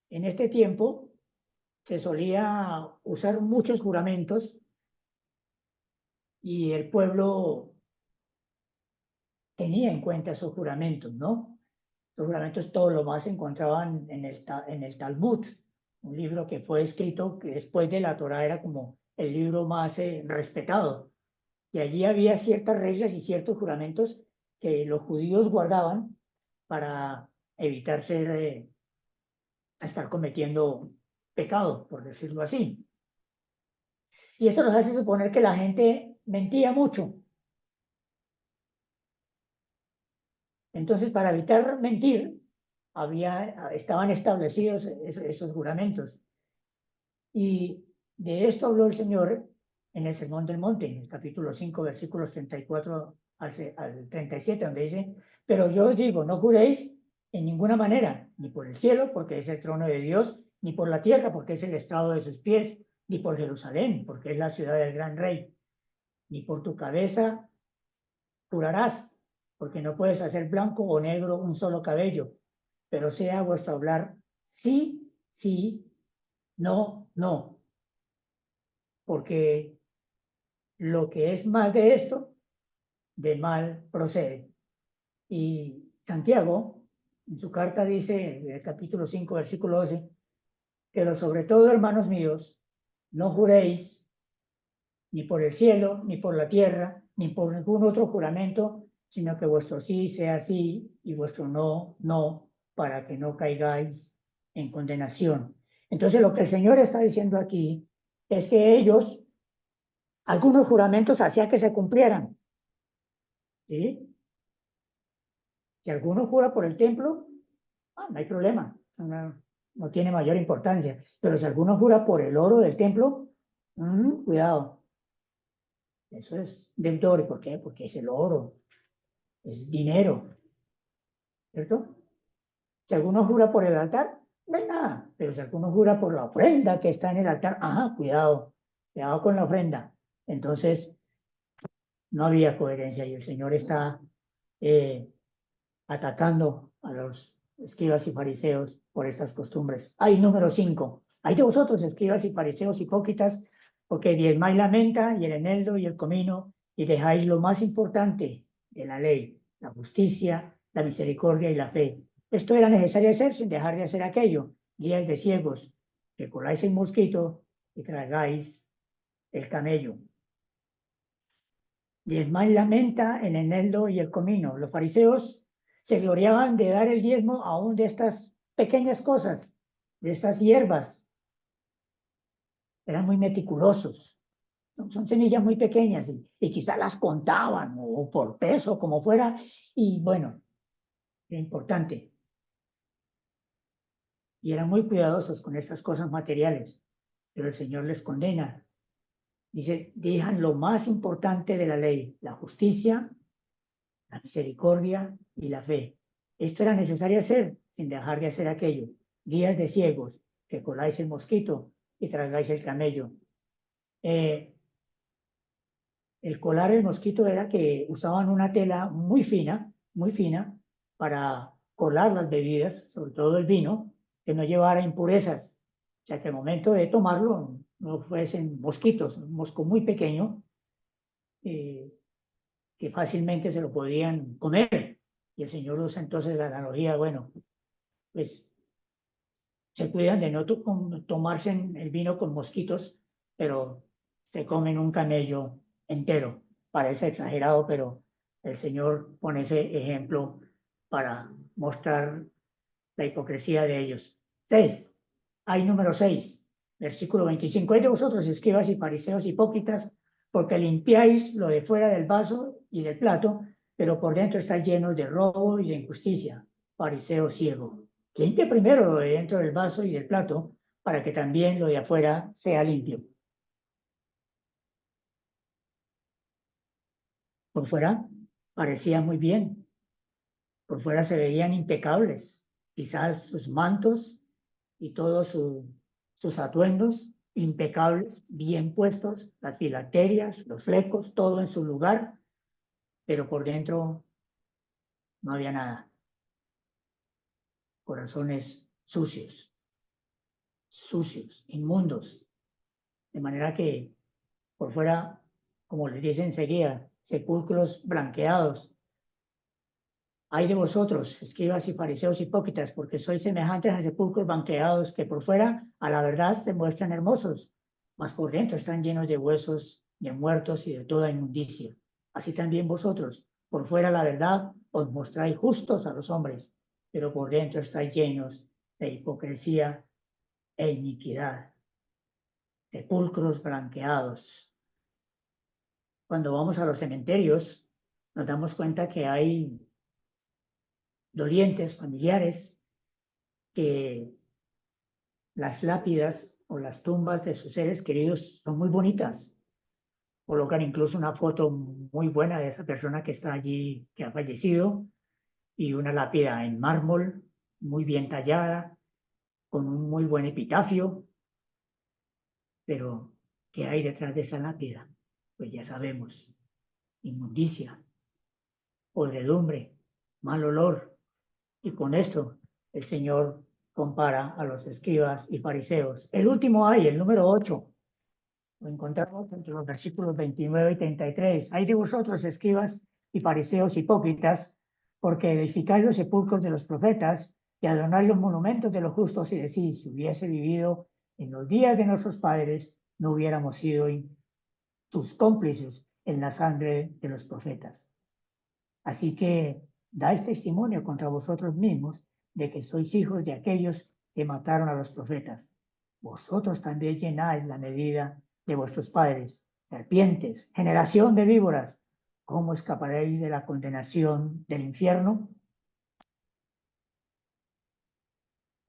en este tiempo se solía usar muchos juramentos, y el pueblo tenía en cuenta esos juramentos, ¿no? Los juramentos todo lo más se encontraban en el Talmud, un libro que fue escrito que después de la Torá era como el libro más respetado. Y allí había ciertas reglas y ciertos juramentos que los judíos guardaban para evitar estar cometiendo pecado, por decirlo así. Y esto nos hace suponer que la gente mentía mucho. Entonces, para evitar mentir, estaban establecidos esos juramentos. Y de esto habló el Señor en el Sermón del Monte, en el capítulo 5, versículos 34 al 37, donde dice: pero yo os digo, no juréis en ninguna manera, ni por el cielo, porque es el trono de Dios, ni por la tierra, porque es el estrado de sus pies, ni por Jerusalén, porque es la ciudad del gran rey, ni por tu cabeza jurarás, porque no puedes hacer blanco o negro un solo cabello, pero sea vuestro hablar sí, sí, no, no, porque lo que es mal de esto, de mal procede. Y Santiago, en su carta dice, en el capítulo 5, versículo 12, pero sobre todo, hermanos míos, no juréis ni por el cielo, ni por la tierra, ni por ningún otro juramento, sino que vuestro sí sea sí y vuestro no, no, para que no caigáis en condenación. Entonces, lo que el Señor está diciendo aquí es que ellos, algunos juramentos hacían que se cumplieran, ¿sí? Si alguno jura por el templo, no hay problema, no tiene mayor importancia. Pero si alguno jura por el oro del templo, cuidado, eso es deudor. ¿Y por qué? Porque es el oro, es dinero, ¿cierto? Si alguno jura por el altar, no hay nada. Pero si alguno jura por la ofrenda que está en el altar, cuidado, cuidado con la ofrenda. Entonces, no había coherencia y el Señor está eh, atacando a los escribas y fariseos por estas costumbres. Hay número 5. Hay de vosotros, escribas y fariseos hipócritas, porque diezmáis la menta y el eneldo y el comino y dejáis lo más importante de la ley, la justicia, la misericordia y la fe. Esto era necesario hacer sin dejar de hacer aquello. Guías de ciegos, que coláis el mosquito y tragáis el camello. Diezmáis la menta, el eneldo y el comino. Los fariseos se gloriaban de dar el diezmo aún de estas pequeñas cosas, de estas hierbas. Eran muy meticulosos. Son semillas muy pequeñas y quizás las contaban o por peso, como fuera. Y bueno, era importante. Y eran muy cuidadosos con estas cosas materiales. Pero el Señor les condena. Dice, dejan lo más importante de la ley, la justicia, la misericordia y la fe. Esto era necesario hacer sin dejar de hacer aquello. Guías de ciegos, que coláis el mosquito y tragáis el camello. El colar el mosquito era que usaban una tela muy fina, para colar las bebidas, sobre todo el vino, que no llevara impurezas. O sea, que al momento de tomarlo no fuesen mosquitos, un mosco muy pequeño, eh, que fácilmente se lo podían comer. Y el Señor usa entonces la analogía, bueno, pues se cuidan de no tomarse el vino con mosquitos, pero se comen un camello entero. Parece exagerado, pero el Señor pone ese ejemplo para mostrar la hipocresía de ellos. 6. Hay número 6, versículo 25. Hay de vosotros, escribas y fariseos hipócritas, porque limpiáis lo de fuera del vaso y del plato, pero por dentro está lleno de robo y de injusticia. Fariseo ciego. Limpie primero lo de dentro del vaso y del plato, para que también lo de afuera sea limpio. Por fuera parecía muy bien, por fuera se veían impecables. Quizás sus mantos y todos sus atuendos impecables, bien puestos, las filacterias, los flecos, todo en su lugar, pero por dentro no había nada. Corazones sucios, sucios, inmundos, de manera que por fuera, como les dice enseguida, sepulcros blanqueados. Hay de vosotros, escribas y fariseos hipócritas, porque sois semejantes a sepulcros blanqueados que por fuera a la verdad se muestran hermosos, mas por dentro están llenos de huesos, de muertos y de toda inmundicia. Así también vosotros, por fuera la verdad os mostráis justos a los hombres, pero por dentro estáis llenos de hipocresía e iniquidad. Sepulcros blanqueados. Cuando vamos a los cementerios, nos damos cuenta que hay dolientes, familiares, que las lápidas o las tumbas de sus seres queridos son muy bonitas. Colocan incluso una foto muy buena de esa persona que está allí, que ha fallecido, y una lápida en mármol, muy bien tallada, con un muy buen epitafio. Pero, ¿qué hay detrás de esa lápida? Pues ya sabemos: inmundicia, podredumbre, mal olor. Y con esto el Señor compara a los escribas y fariseos. El último hay, el número 8. Lo encontramos entre los versículos 29 y 33. Hay de vosotros, escribas y fariseos hipócritas, porque edificáis los sepulcros de los profetas y adornáis los monumentos de los justos, y decís: si hubiese vivido en los días de nuestros padres, no hubiéramos sido sus cómplices en la sangre de los profetas. Así que dais testimonio contra vosotros mismos de que sois hijos de aquellos que mataron a los profetas. Vosotros también llenáis la medida de vuestros padres. Serpientes, generación de víboras, ¿cómo escaparéis de la condenación del infierno?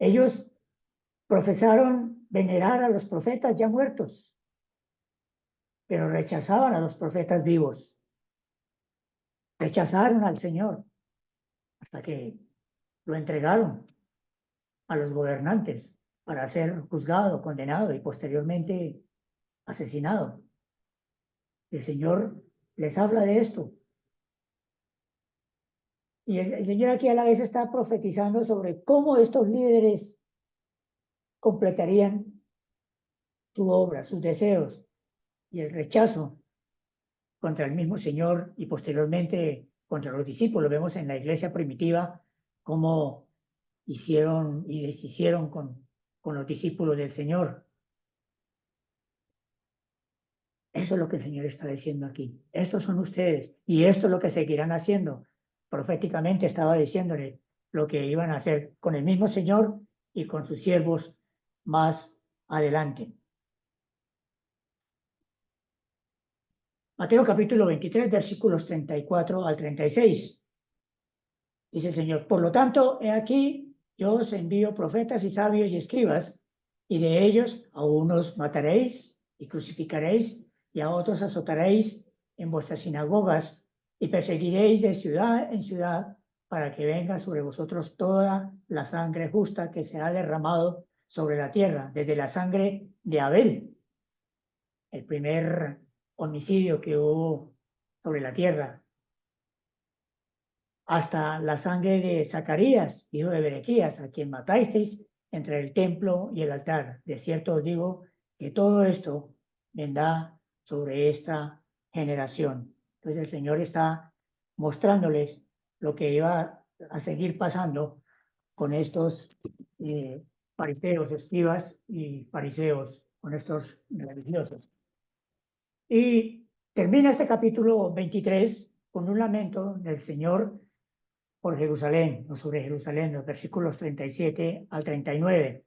Ellos profesaron venerar a los profetas ya muertos, pero rechazaban a los profetas vivos. Rechazaron al Señor hasta que lo entregaron a los gobernantes para ser juzgado, condenado y posteriormente asesinado. El Señor les habla de esto. Y el Señor aquí a la vez está profetizando sobre cómo estos líderes completarían su obra, sus deseos y el rechazo contra el mismo Señor y posteriormente contra los discípulos. Vemos en la iglesia primitiva cómo hicieron y deshicieron con los discípulos del Señor. Eso es lo que el Señor está diciendo aquí. Estos son ustedes y esto es lo que seguirán haciendo. Proféticamente estaba diciéndole lo que iban a hacer con el mismo Señor y con sus siervos más adelante. Mateo capítulo 23, versículos 34 al 36. Dice el Señor, por lo tanto, he aquí, yo os envío profetas y sabios y escribas, y de ellos a unos mataréis y crucificaréis, y a otros azotaréis en vuestras sinagogas, y perseguiréis de ciudad en ciudad, para que venga sobre vosotros toda la sangre justa que se ha derramado sobre la tierra, desde la sangre de Abel, el primer homicidio que hubo sobre la tierra, hasta la sangre de Zacarías, hijo de Berequías, a quien matasteis entre el templo y el altar. De cierto os digo que todo esto vendrá sobre esta generación. Entonces el Señor está mostrándoles lo que iba a seguir pasando con estos fariseos, escribas y fariseos, con estos religiosos. Y termina este capítulo 23 con un lamento del Señor por Jerusalén, o sobre Jerusalén, los versículos 37 al 39.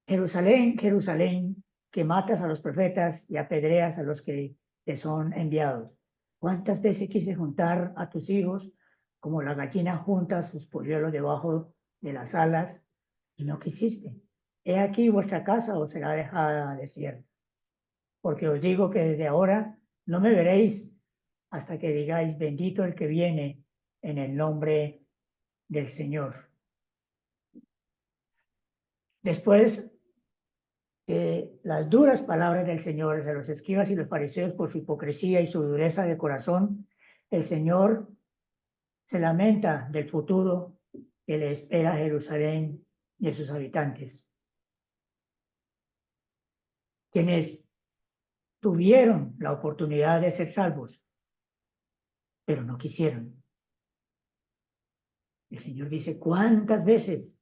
Jerusalén, Jerusalén, que matas a los profetas y apedreas a los que te son enviados. ¿Cuántas veces quise juntar a tus hijos como la gallina junta sus polluelos debajo de las alas y no quisiste? He aquí vuestra casa os será dejada desierta. Porque os digo que desde ahora no me veréis hasta que digáis, bendito el que viene en el nombre del Señor. Después de las duras palabras del Señor a los escribas y los fariseos por su hipocresía y su dureza de corazón, el Señor se lamenta del futuro que le espera a Jerusalén y a sus habitantes, quienes tuvieron la oportunidad de ser salvos, pero no quisieron. El Señor dice, ¿cuántas veces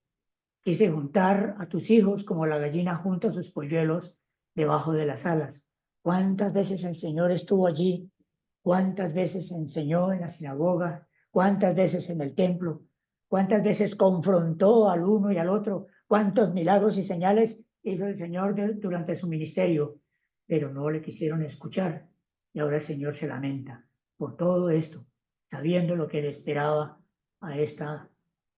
quise juntar a tus hijos como la gallina junta sus polluelos debajo de las alas? ¿Cuántas veces el Señor estuvo allí? ¿Cuántas veces enseñó en la sinagoga? ¿Cuántas veces en el templo? ¿Cuántas veces confrontó al uno y al otro? ¿Cuántos milagros y señales hizo el Señor durante su ministerio? Pero no le quisieron escuchar. Y ahora el Señor se lamenta por todo esto, sabiendo lo que le esperaba a esta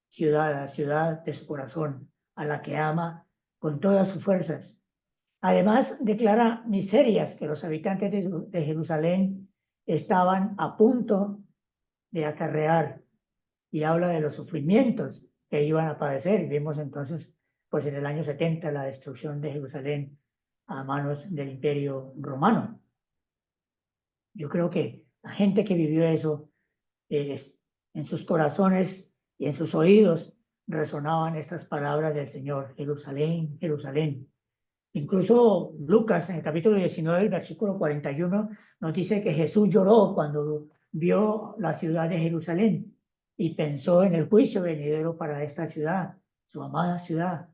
ciudad, a la ciudad de su corazón, a la que ama con todas sus fuerzas. Además, declara miserias que los habitantes de Jerusalén estaban a punto de acarrear y habla de los sufrimientos que iban a padecer. Vimos entonces, pues en el año 70, la destrucción de Jerusalén a manos del Imperio Romano. Yo creo que la gente que vivió eso, en sus corazones y en sus oídos resonaban estas palabras del Señor, Jerusalén, Jerusalén. Incluso Lucas, en el capítulo 19, el versículo 41, nos dice que Jesús lloró cuando vio la ciudad de Jerusalén y pensó en el juicio venidero para esta ciudad, su amada ciudad.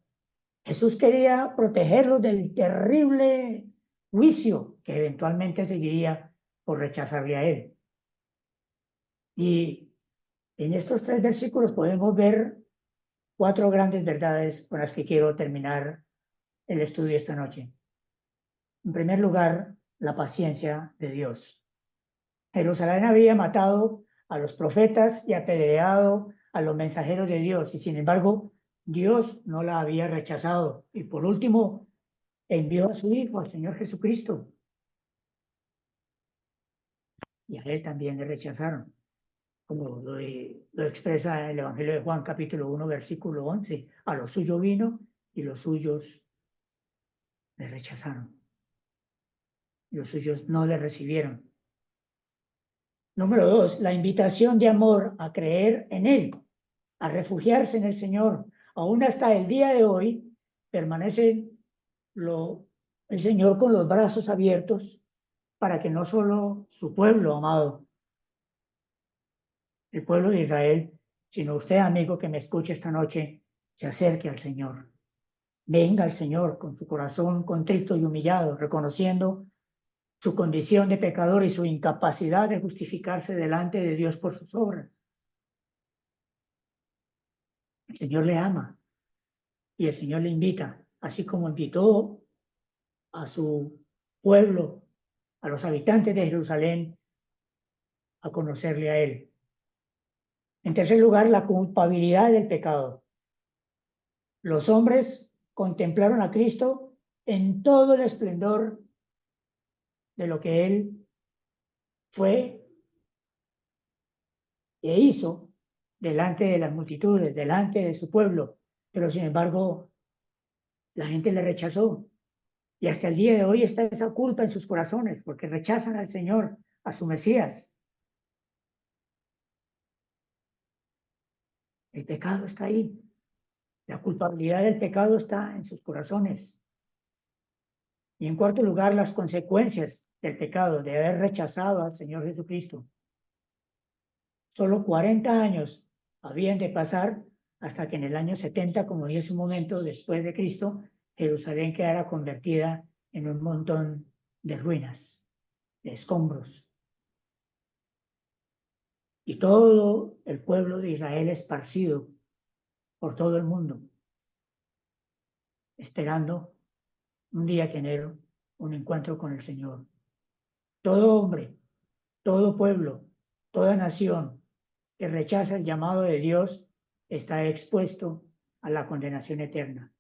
Jesús quería protegerlos del terrible juicio que eventualmente seguiría por rechazarle a él. Y en estos 3 versículos podemos ver 4 grandes verdades con las que quiero terminar el estudio esta noche. En primer lugar, la paciencia de Dios. Jerusalén había matado a los profetas y apedreado a los mensajeros de Dios, y sin embargo, Dios no la había rechazado. Y por último, envió a su Hijo, al Señor Jesucristo. Y a él también le rechazaron, como lo expresa el Evangelio de Juan, capítulo 1, versículo 11. A los suyos vino y los suyos le rechazaron. Los suyos no le recibieron. Número 2, la invitación de amor a creer en Él, a refugiarse en el Señor. Aún hasta el día de hoy permanece el Señor con los brazos abiertos para que no solo su pueblo amado, el pueblo de Israel, sino usted, amigo que me escuche esta noche, se acerque al Señor. Venga al Señor con su corazón contrito y humillado, reconociendo su condición de pecador y su incapacidad de justificarse delante de Dios por sus obras. El Señor le ama y el Señor le invita, así como invitó a su pueblo, a los habitantes de Jerusalén, a conocerle a Él. En tercer lugar, la culpabilidad del pecado. Los hombres contemplaron a Cristo en todo el esplendor de lo que Él fue e hizo delante de las multitudes, delante de su pueblo, pero sin embargo la gente le rechazó. Y hasta el día de hoy está esa culpa en sus corazones, porque rechazan al Señor, a su Mesías. El pecado está ahí. La culpabilidad del pecado está en sus corazones. Y en cuarto lugar, las consecuencias del pecado, de haber rechazado al Señor Jesucristo. Solo 40 años habían de pasar hasta que en el año 70, como dije hace un momento, después de Cristo, Jerusalén quedara convertida en un montón de ruinas, de escombros. Y todo el pueblo de Israel esparcido por todo el mundo, esperando un día tener un encuentro con el Señor. Todo hombre, todo pueblo, toda nación que rechaza el llamado de Dios está expuesto a la condenación eterna.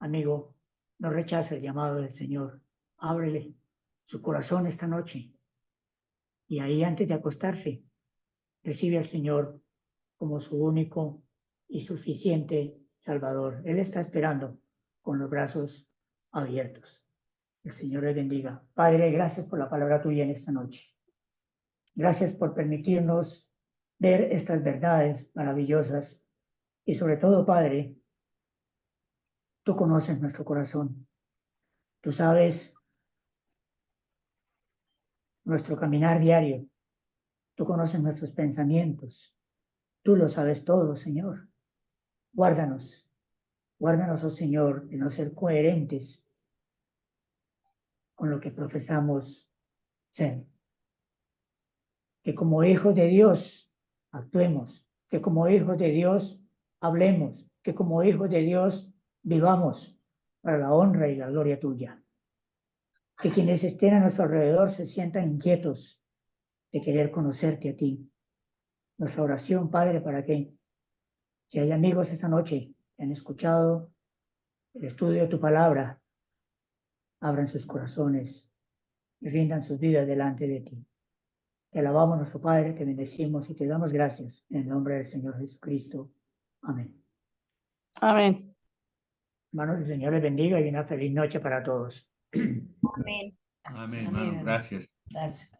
Amigo, no rechace el llamado del Señor. Ábrele su corazón esta noche y ahí antes de acostarse, recibe al Señor como su único y suficiente Salvador. Él está esperando con los brazos abiertos. El Señor le bendiga. Padre, gracias por la palabra tuya en esta noche. Gracias por permitirnos ver estas verdades maravillosas y sobre todo, Padre, tú conoces nuestro corazón. Tú sabes nuestro caminar diario. Tú conoces nuestros pensamientos. Tú lo sabes todo, Señor. Guárdanos. Guárdanos, oh Señor, de no ser coherentes con lo que profesamos ser. Que como hijos de Dios actuemos. Que como hijos de Dios hablemos. Que como hijos de Dios vivamos para la honra y la gloria tuya. Que quienes estén a nuestro alrededor se sientan inquietos de querer conocerte a ti. Nuestra oración, Padre, para que si hay amigos esta noche que han escuchado el estudio de tu palabra, abran sus corazones y rindan sus vidas delante de ti. Te alabamos, nuestro Padre, te bendecimos y te damos gracias en el nombre del Señor Jesucristo. Amén. Amén. Hermanos, el Señor les bendiga y una feliz noche para todos. Amén. Amén, hermano. Gracias. Gracias.